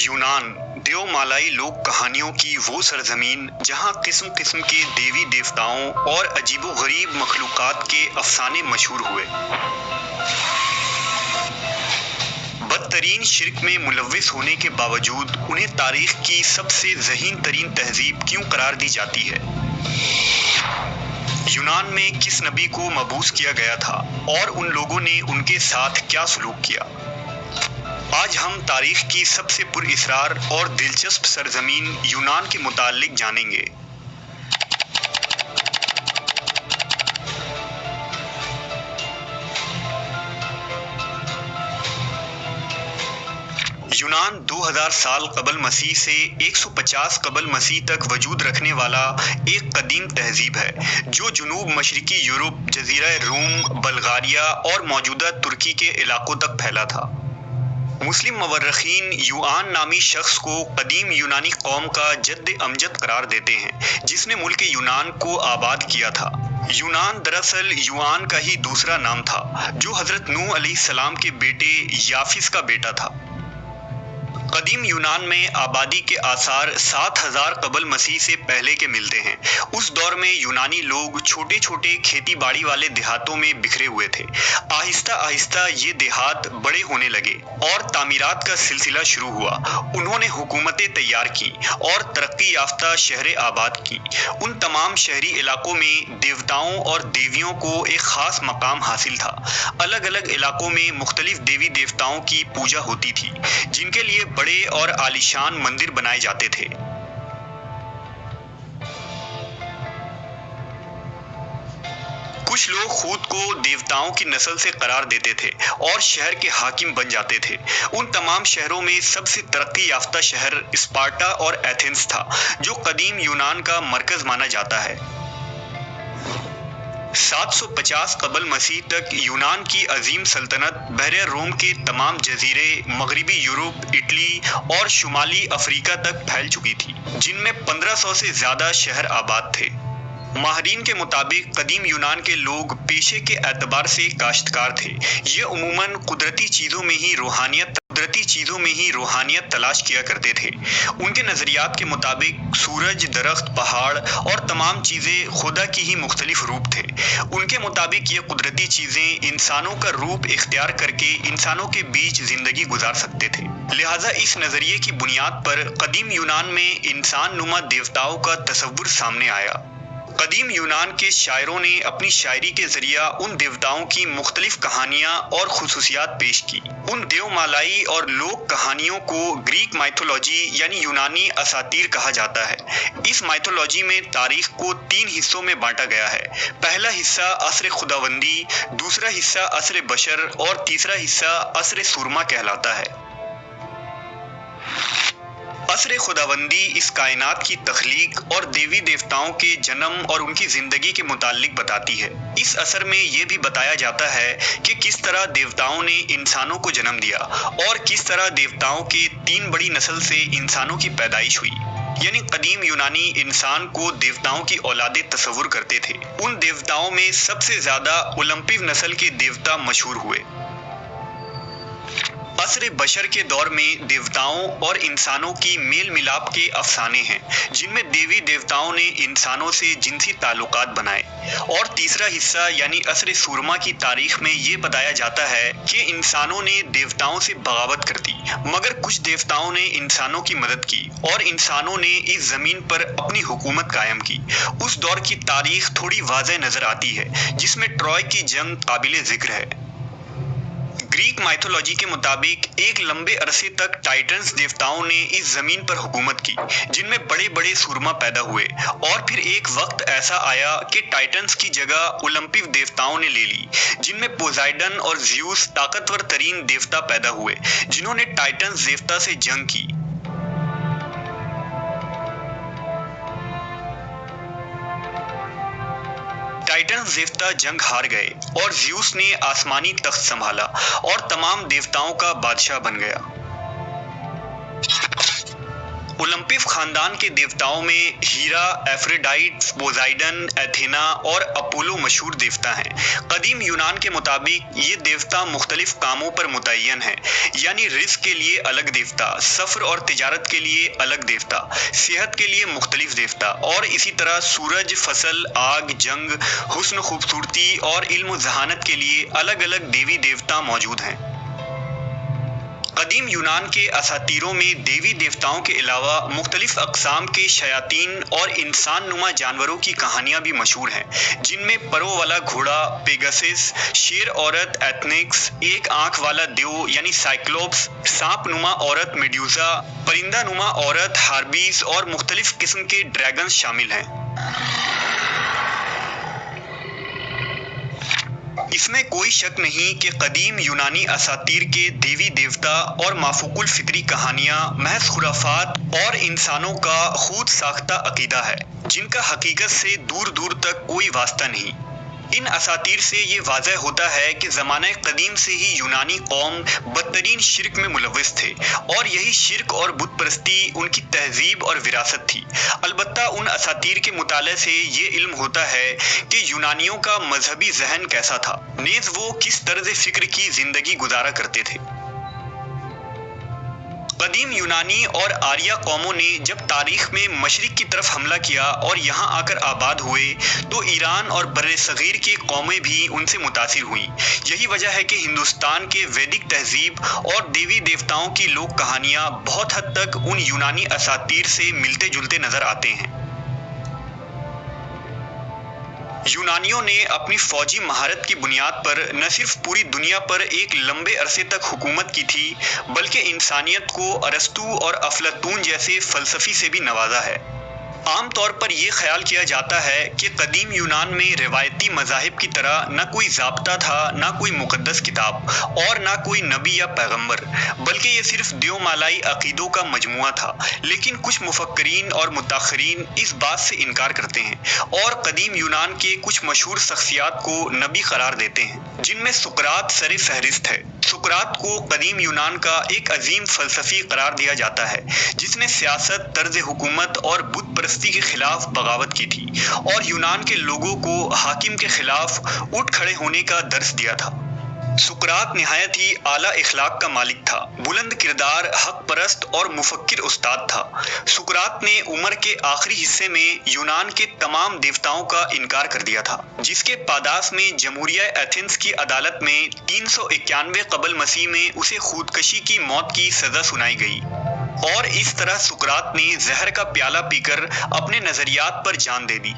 यूनान देवमालाई लोक कहानियों की वो सरजमीन जहाँ किस्म किस्म के देवी देवताओं और अजीबोगरीब मखलूकात के अफसाने मशहूर हुए। बदतरीन शिर्क में मुलव्विस होने के बावजूद उन्हें तारीख की सबसे ज़हीन तरीन तहजीब क्यों करार दी जाती है? यूनान में किस नबी को मबूस किया गया था और उन लोगों ने उनके साथ क्या सलूक किया? आज हम तारीख की सबसे पुरअसरार और दिलचस्प सरजमीन यूनान के मुताल्लिक जानेंगे। यूनान 2000 साल कबल मसीह से 150 कबल मसीह तक वजूद रखने वाला एक कदीम तहजीब है जो जुनूब मशरिकी यूरोप, जजीरा रूम, बल्गारिया और मौजूदा तुर्की के इलाकों तक फैला था। मुस्लिम मवर्रखीन यूआन नामी शख्स को कदीम यूनानी कौम का जद्द अमजद करार देते हैं जिसने मुल्क यूनान को आबाद किया था। यूनान दरअसल यूआन का ही दूसरा नाम था जो हजरत नूह अलैहिस्सलाम के बेटे याफिस का बेटा था। कदीम यूनान में आबादी के आसार 7000 कबल मसीह से पहले के मिलते हैं। उस दौर में यूनानी लोग छोटे छोटे खेती बाड़ी वाले देहातों में बिखरे हुए थे। आहिस्ता आहिस्ता ये देहात बड़े होने लगे और तामीरात का सिलसिला शुरू हुआ। उन्होंने हुकूमतें तैयार की और तरक्की याफ्ता शहरें आबाद की। उन तमाम शहरी इलाकों में देवताओं और देवियों को एक खास मकाम हासिल था। अलग अलग इलाकों में मुख्तलिफ देवी देवताओं की पूजा होती थी जिनके लिए बड़े और आलीशान मंदिर बनाए जाते थे। कुछ लोग खुद को देवताओं की नस्ल से करार देते थे और शहर के हाकिम बन जाते थे। उन तमाम शहरों में सबसे तरक्की याफ्ता शहर स्पार्टा और एथेंस था जो कदीम यूनान का मरकज माना जाता है। 750 कबल मसीह तक यूनान की अजीम सल्तनत बहरे रोम के तमाम जजीरे, मगरबी यूरोप, इटली और शुमाली अफ्रीका तक फैल चुकी थी जिनमें 1500 से ज़्यादा शहर आबाद थे। माहरीन के मुताबिक कदीम यूनान के लोग पेशे के एतबार से काश्तकार थे। ये उमूमन कुदरती चीज़ों में ही रूहानियत तलाश किया करते थे। उनके नज़रियात के मुताबिक सूरज, दरख्त, पहाड़ और तमाम चीज़ें खुदा की ही मुख्तलिफ रूप थे। उनके मुताबिक ये कुदरती चीज़ें इंसानों का रूप इख्तियार करके इंसानों के बीच ज़िंदगी गुजार सकते थे। लिहाजा इस नज़रिए की बुनियाद पर कदीम यूनान में इंसान नुमा देवताओं का तस्वुर सामने आया। कदीम यूनान के शायरों ने अपनी शायरी के जरिया उन देवताओं की मुख्तलिफ कहानियाँ और खुसूसियात पेश की। उन देवमालाई और लोक कहानियों को ग्रीक माइथोलॉजी यानी यूनानी असातीर कहा जाता है। इस माइथोलॉजी में तारीख को 3 हिस्सों में बांटा गया है। पहला हिस्सा असर खुदावंदी, दूसरा हिस्सा असर बशर और तीसरा हिस्सा असर सुरमा कहलाता है। असर खुदावंदी इस कायनात की तख्लीक और देवी देवताओं के जन्म और उनकी ज़िंदगी के मुताल्लिक बताती है। इस असर में यह भी बताया जाता है कि किस तरह देवताओं ने इंसानों को जन्म दिया और किस तरह देवताओं के 3 बड़ी नस्ल से इंसानों की पैदाइश हुई। यानी कदीम यूनानी इंसान को देवताओं की औलादे तस्वुर करते थे। उन देवताओं में सबसे ज़्यादा ओलंपिव नस्ल के देवता मशहूर हुए। असर बशर के दौर में देवताओं और इंसानों की मेल मिलाप के अफसाने हैं जिनमें देवी देवताओं ने इंसानों से जिनसी ताल्लुकात बनाए। और तीसरा हिस्सा यानी असर सुरमा की तारीख में ये बताया जाता है कि इंसानों ने देवताओं से बगावत कर दी मगर कुछ देवताओं ने इंसानों की मदद की और इंसानों ने इस जमीन पर अपनी हुकूमत कायम की। उस दौर की तारीख थोड़ी वाज़ेह नजर आती है जिसमें ट्रॉय की जंग काबिले जिक्र है। ग्रीक माइथोलॉजी के मुताबिक एक लंबे अरसे तक टाइटन्स देवताओं ने इस जमीन पर हुकूमत की जिनमें बड़े बड़े सूरमा पैदा हुए और फिर एक वक्त ऐसा आया कि टाइटन्स की जगह ओलंपिव देवताओं ने ले ली जिनमें पोजाइडन और ज़्यूस ताकतवर तरीन देवता पैदा हुए जिन्होंने टाइटन्स देवता से जंग की। टाइटन्स देवता जंग हार गए और ज़्यूस ने आसमानी तख्त संभाला और तमाम देवताओं का बादशाह बन गया। ओलंपिस खानदान के देवताओं में हीरा, एफ्रोडाइट, पोसाइडन, एथेना और अपोलो मशहूर देवता हैं। कदीम यूनान के मुताबिक ये देवता मुख्तलिफ कामों पर मुतय्यन हैं, यानी रिज़्क़ के लिए अलग देवता, सफ़र और तिजारत के लिए अलग देवता, सेहत के लिए मुख्तलिफ देवता और इसी तरह सूरज, फसल, आग, जंग, हुस्न, खूबसूरती और इल्म व ज़हानत के लिए अलग अलग देवी देवता मौजूद हैं। कदीम यूनान के असातीरों में देवी देवताओं के अलावा मुख्तलिफ अक़साम के शयातीन और इंसान नुमा जानवरों की कहानियाँ भी मशहूर हैं, जिनमें परों वाला घोड़ा पेगासस, शेर औरत एथनिक्स, एक आँख वाला देव यानी साइक्लोप्स, सांप नुमा औरत मेड्यूसा, परिंदा नुमा औरत हार्बीज और मुख्तलिफ किस्म के ड्रैगन्स शामिल हैं। इसमें कोई शक नहीं कि कदीम यूनानी असातीर के देवी देवता और माफूकुल फितरी कहानियाँ महज खुराफात और इंसानों का खुद साख्ता अकीदा है, जिनका हकीकत से दूर दूर तक कोई वास्ता नहीं। इन असातीर से ये वाज़ह होता है कि ज़माने कदीम से ही यूनानी कौम बदतरीन शिर्क में मुलव्वस थे और यही शिर्क और बुत परस्ती उनकी तहजीब और विरासत थी। अलबत्ता उन असातीर के मुताले से ये इल्म होता है कि यूनानियों का मजहबी जहन कैसा था, नेज़ वो किस तर्ज फ़िक्र की ज़िंदगी गुजारा करते थे। कदीम यूनानी और आर्या कौमों ने जब तारीख में मशरिक की तरफ हमला किया और यहाँ आकर आबाद हुए तो ईरान और बर्रे सगीर की कौमें भी उनसे मुतासिर हुईं। यही वजह है कि हिंदुस्तान के वैदिक तहजीब और देवी देवताओं की लोक कहानियाँ बहुत हद तक उन यूनानी असातीर से मिलते जुलते नजर आते हैं। यूनानियों ने अपनी फौजी महारत की बुनियाद पर न सिर्फ पूरी दुनिया पर एक लंबे अरसे तक हुकूमत की थी, बल्कि इंसानियत को अरस्तू और अफलातून जैसे फलसफी से भी नवाजा है। आम तौर पर यह ख्याल किया जाता है कि कदीम यूनान में रिवायती मज़ाहिब की तरह न कोई ज़ाब्ता था, न कोई मुक़द्दस किताब और न कोई नबी या पैगंबर, बल्कि ये सिर्फ देवमालाई अक़ीदों का मजमुआ था। लेकिन कुछ मुफक्करीन और मुताख़रीन इस बात से इनकार करते हैं और कदीम यूनान के कुछ मशहूर शख्सियात को नबी करार देते हैं, जिनमें सुकरात सर फहरिस्त है। सुकरात को कदीम यूनान का एक अजीम फ़लसफ़ी करार दिया जाता है, जिसने सियासत, तर्ज हुकूमत और बुत परस्ती के खिलाफ बगावत की थी और यूनान के लोगों को हाकिम के खिलाफ उठ खड़े होने का दर्स दिया था। सुकरात निहायत ही आला इखलाक का मालिक था, बुलंद किरदार, हक परस्त और मुफक्किर उस्ताद था। सुकरात ने उम्र के आखिरी हिस्से में यूनान के तमाम देवताओं का इनकार कर दिया था, जिसके पादास में जमहूरिया एथेंस की अदालत में 391 कबल मसीह में उसे खुदकशी की मौत की सजा सुनाई गई और इस तरह सुकरात ने जहर का प्याला पीकर अपने नजरियात पर जान दे दी।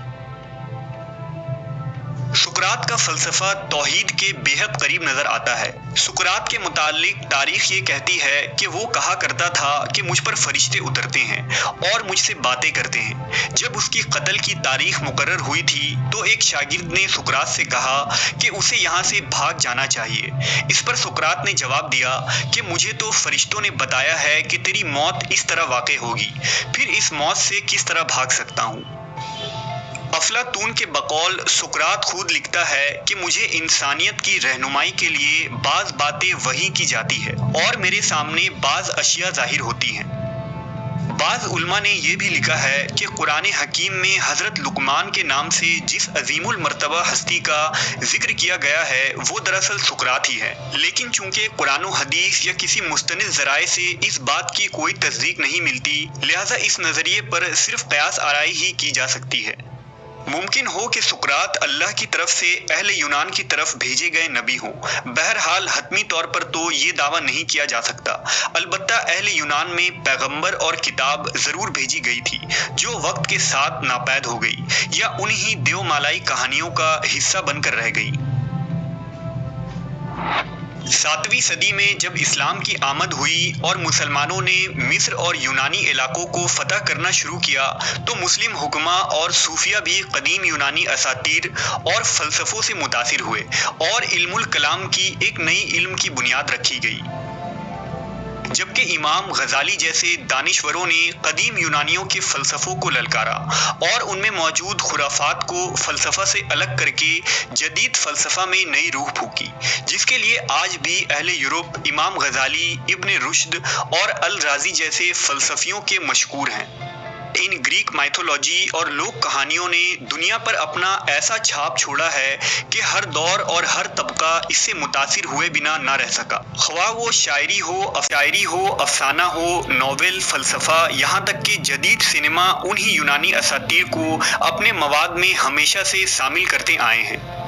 सुकरात का फलसफा तौहीद के बेहद करीब नजर आता है। सुकरात के मुतालिक तारीख ये कहती है कि वो कहा करता था कि मुझ पर फरिश्ते उतरते हैं और मुझसे बातें करते हैं। जब उसकी कत्ल की तारीख मुकर्रर हुई थी तो एक शागिर्द ने सुकरात से कहा कि उसे यहाँ से भाग जाना चाहिए। इस पर सुकरात ने जवाब दिया कि मुझे तो फरिश्तों ने बताया है कि तेरी मौत इस तरह वाक़ई होगी, फिर इस मौत से किस तरह भाग सकता हूँ। अफलातून के बकौल सुकरात खुद लिखता है कि मुझे इंसानियत की रहनुमाई के लिए बाज़ बातें वही की जाती है और मेरे सामने बाज़ अशिया जाहिर होती हैं। बाज़ उलमा ने यह भी लिखा है कि कुरान हकीम में हज़रत लुकमान के नाम से जिस अजीमुल मर्तबा हस्ती का जिक्र किया गया है वो दरअसल सुकरात ही है। लेकिन चूंकि कुरान और हदीस या किसी मुस्तनिद ज़राए से इस बात की कोई तस्दीक नहीं मिलती, लिहाजा इस नज़रिए पर सिर्फ क़यास आराई ही की जा सकती है। मुमकिन हो कि सुकरात अल्लाह की तरफ से अहले यूनान की तरफ भेजे गए नबी हों। बहरहाल हतमी तौर पर तो ये दावा नहीं किया जा सकता। अलबत्ता अहले यूनान में पैगंबर और किताब ज़रूर भेजी गई थी, जो वक्त के साथ नापैद हो गई या उन्हीं देवमालाई कहानियों का हिस्सा बनकर रह गई। 7वीं सदी में जब इस्लाम की आमद हुई और मुसलमानों ने मिस्र और यूनानी इलाकों को फतह करना शुरू किया तो मुस्लिम हुक्मा और सूफिया भी कदीम यूनानी असातीर और फ़लसफ़ों से मुतासिर हुए और इल्मुल कलाम की एक नई इल्म की बुनियाद रखी गई। جبکہ امام غزالی جیسے دانشوروں نے قدیم یونانیوں کے فلسفوں کو للکارا اور ان میں موجود خرافات کو فلسفہ سے الگ کر کے جدید فلسفہ میں نئی روح پھونکی، جس کے لیے آج بھی اہل یورپ امام غزالی، ابن رشد اور الرازی جیسے فلسفیوں کے مشکور ہیں۔ ان گریک مائتھولوجی اور لوک کہانیوں نے دنیا پر اپنا ایسا چھاپ چھوڑا ہے کہ ہر دور اور ہر طبقہ اس سے متاثر ہوئے بنا نہ رہ سکا، خواہ وہ شاعری ہو، افسانہ ہو، ناول، فلسفہ، یہاں تک کہ جدید سینما انہی یونانی اساطیر کو اپنے مواد میں ہمیشہ سے شامل کرتے آئے ہیں۔